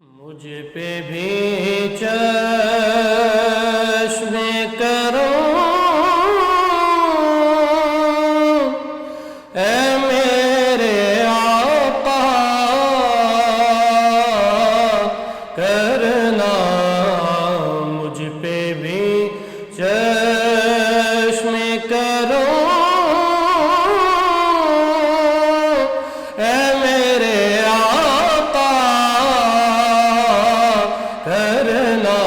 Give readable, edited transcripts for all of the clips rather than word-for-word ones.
مجھ پہ بھی چشم کرو اے میرے آقا، کرنا مجھ پہ بھی چشم کرو اے میرے آقا، کرنا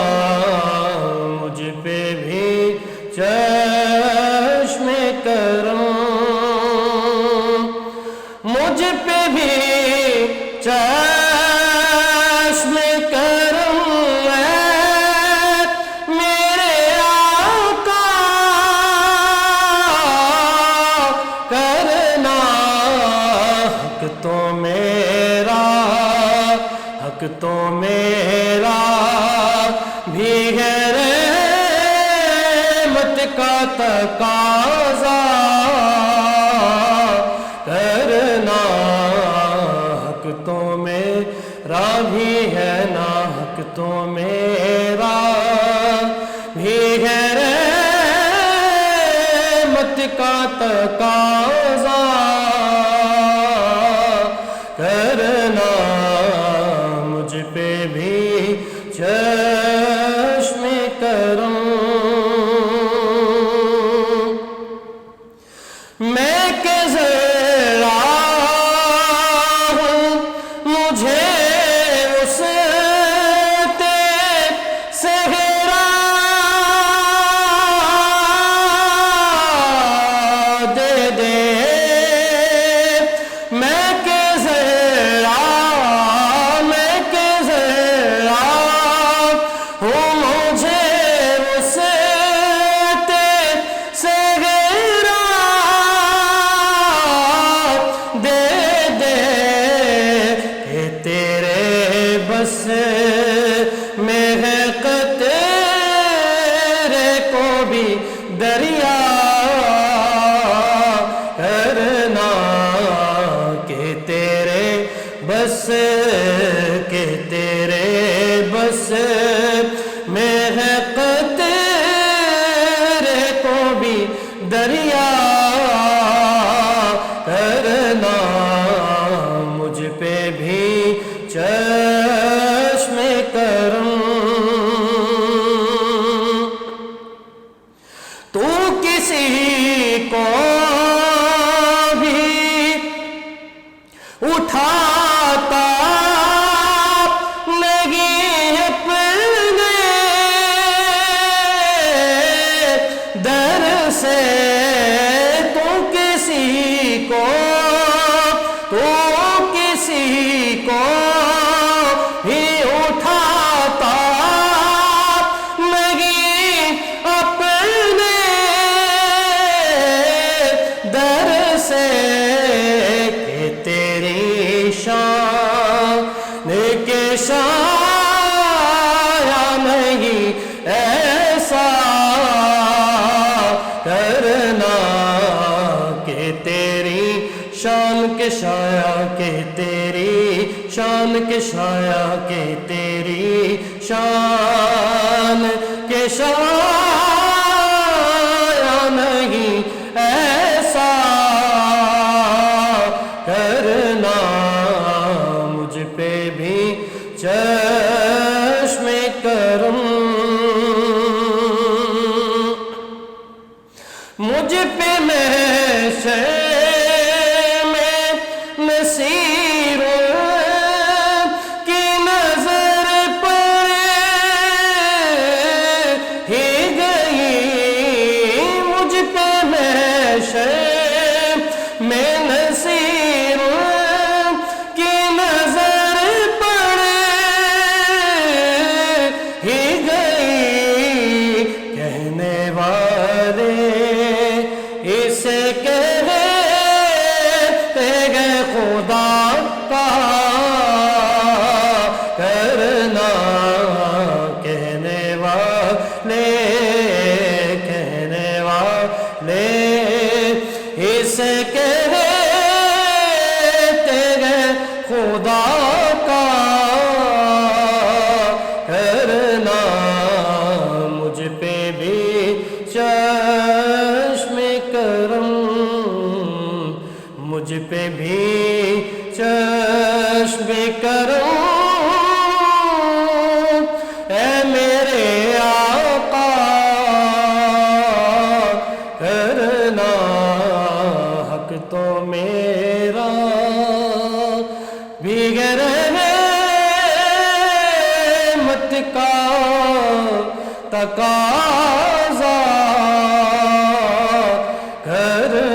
مجھ پہ بھی چشم کرم، مجھ پہ بھی چشم کرم ہے میرے آقا، کرنا حق تو میرا، حق تو میرا بھی ہے رحمت کا تقاضا، کرنا حق تو میرا بھی ہے نا، حق تو میرا بھی ہے رحمت کا تقاضا، کرنا مجھ پہ بھی چشم کرم، میں کہ ذرا ہوں مجھے اس صحرا دے دے، میں کہ ذرا ہوں مجھے اس صحرا دے دے، کہ تیرے بس میں ہے قطرے کو بھی دریا، کرنا کہ تیرے بس، کہ تیرے بس میں ہے قطرے کو بھی دریا، کرنا مجھ پہ بھی چشم کرم، تو کسی کو بھی اٹھاتا نہیں اپنے در سے، تو کسی کو ہی اٹھاتا نہیں اپنے در سے، کہ تیری شان کے سایہ نہیں ایسا، کرنا کہ تیری شان کے سایہ، کہ تیری شان کے سایہ، کہ تیری شان کے سایہ نہیں ایسا، کرنا مجھ پہ بھی چشم کرم، مجھ پہ محشر میں نصیر کی نظر پڑ ہی گئی، مجھ پہ محشر میں نصیر کی نظر پڑ ہی گئی، کہنے والے اسے کہتے گئے خدا کا، کرنا کہنے والے اسے کہتے گئے خدا کا، مجھ پہ بھی چشم کرو اے میرے آقا، کرنا حق تو میرا بغیر رحمت کا تقاضا کر